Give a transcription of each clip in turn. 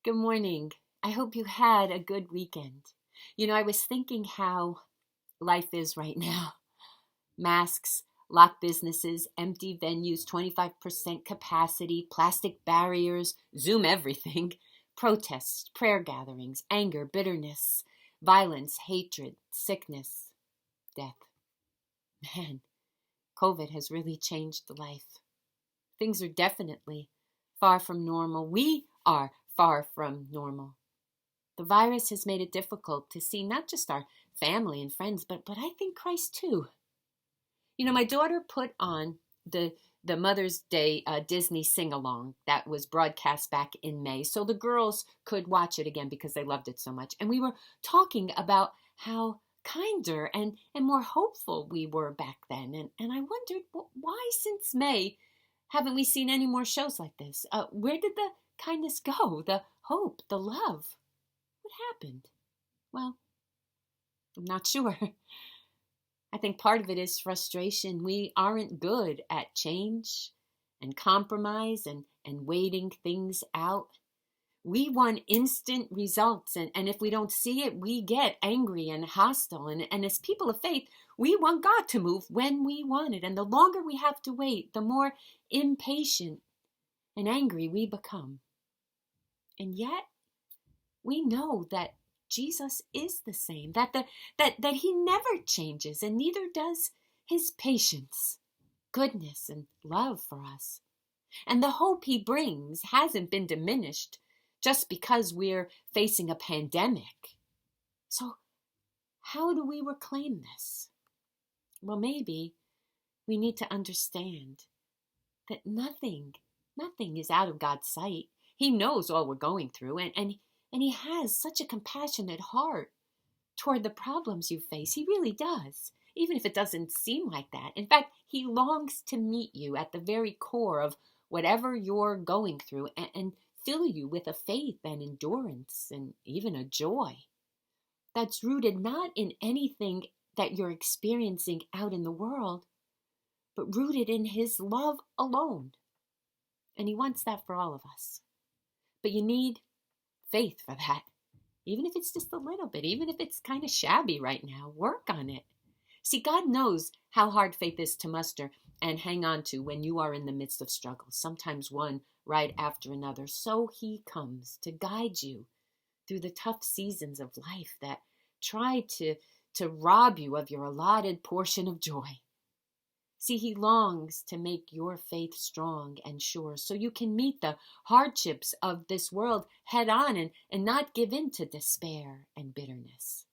Good morning. I hope you had a good weekend. I was thinking how life is right now. Masks, locked businesses, empty venues, 25% capacity, plastic barriers, Zoom everything, protests, prayer gatherings, anger, bitterness, violence, hatred, sickness, death. Man, COVID has really changed life. Things are definitely far from normal. We are far from normal. The virus has made it difficult to see not just our family and friends, but I think Christ too. My daughter put on the Mother's Day Disney sing-along that was broadcast back in May, so the girls could watch it again because they loved it so much. And we were talking about how kinder and more hopeful we were back then. And I wondered, why since May haven't we seen any more shows like this? Where did the kindness go? The hope, the love? What happened? Well, I'm not sure. I think part of it is frustration. We aren't good at change and compromise and waiting things out. We want instant results, and if we don't see it, we get angry and hostile. And as people of faith, we want God to move when we want it. And the longer we have to wait, the more impatient and angry we become. And yet, we know that Jesus is the same, that he never changes, and neither does his patience, goodness, and love for us. And the hope he brings hasn't been diminished just because we're facing a pandemic. So how do we reclaim this? Well, maybe we need to understand that nothing is out of God's sight. He knows all we're going through, and he has such a compassionate heart toward the problems you face. He really does, even if it doesn't seem like that. In fact, he longs to meet you at the very core of whatever you're going through and fill you with a faith and endurance and even a joy that's rooted not in anything that you're experiencing out in the world, but rooted in his love alone. And he wants that for all of us. But you need faith for that. Even if it's just a little bit, even if it's kind of shabby right now, work on it. See, God knows how hard faith is to muster and hang on to when you are in the midst of struggles, sometimes one right after another. So he comes to guide you through the tough seasons of life that try to rob you of your allotted portion of joy. See, he longs to make your faith strong and sure so you can meet the hardships of this world head on and not give in to despair and bitterness.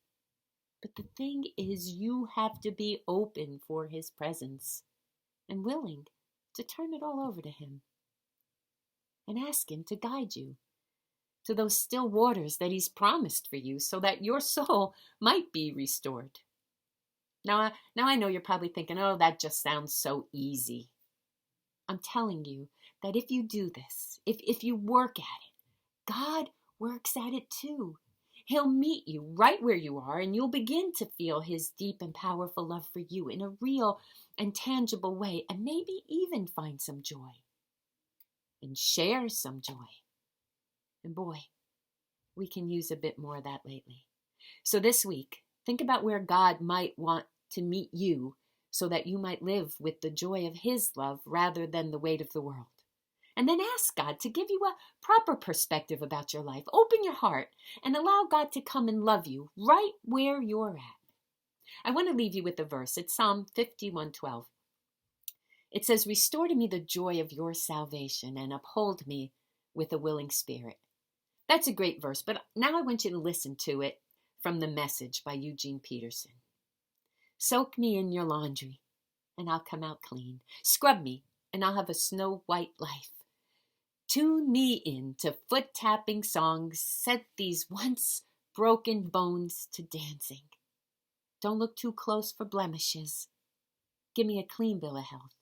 But the thing is, you have to be open for his presence and willing to turn it all over to him and ask him to guide you to those still waters that he's promised for you so that your soul might be restored. Now I know you're probably thinking, oh, that just sounds so easy. I'm telling you that if you do this, if you work at it, God works at it too. He'll meet you right where you are, and you'll begin to feel his deep and powerful love for you in a real and tangible way, and maybe even find some joy and share some joy. And boy, we can use a bit more of that lately. So this week, think about where God might want to meet you so that you might live with the joy of his love rather than the weight of the world. And then ask God to give you a proper perspective about your life. Open your heart and allow God to come and love you right where you're at. I want to leave you with a verse. It's Psalm 51:12. It says, "Restore to me the joy of your salvation and uphold me with a willing spirit." That's a great verse, but now I want you to listen to it from The Message by Eugene Peterson. "Soak me in your laundry, and I'll come out clean. Scrub me, and I'll have a snow-white life. Tune me in to foot-tapping songs, set these once broken bones to dancing. Don't look too close for blemishes. Give me a clean bill of health.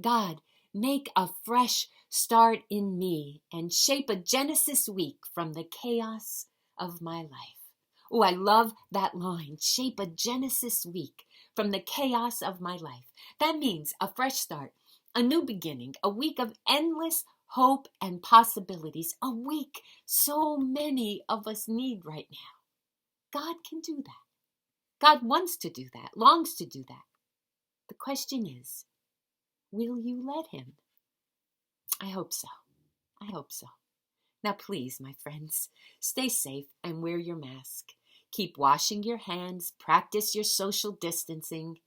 God, make a fresh start in me and shape a Genesis week from the chaos of my life." Oh, I love that line. Shape a Genesis week from the chaos of my life. That means a fresh start, a new beginning, a week of endless hope and possibilities, a week so many of us need right now. God can do that. God wants to do that, longs to do that. The question is, will you let him? I hope so. I hope so. Now, please, my friends, stay safe and wear your mask. Keep washing your hands, practice your social distancing.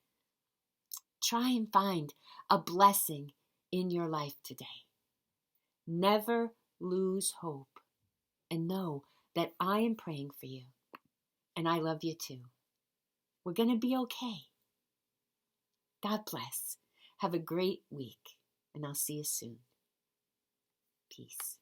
Try and find a blessing in your life today. Never lose hope and know that I am praying for you and I love you too. We're going to be okay. God bless. Have a great week and I'll see you soon. Peace.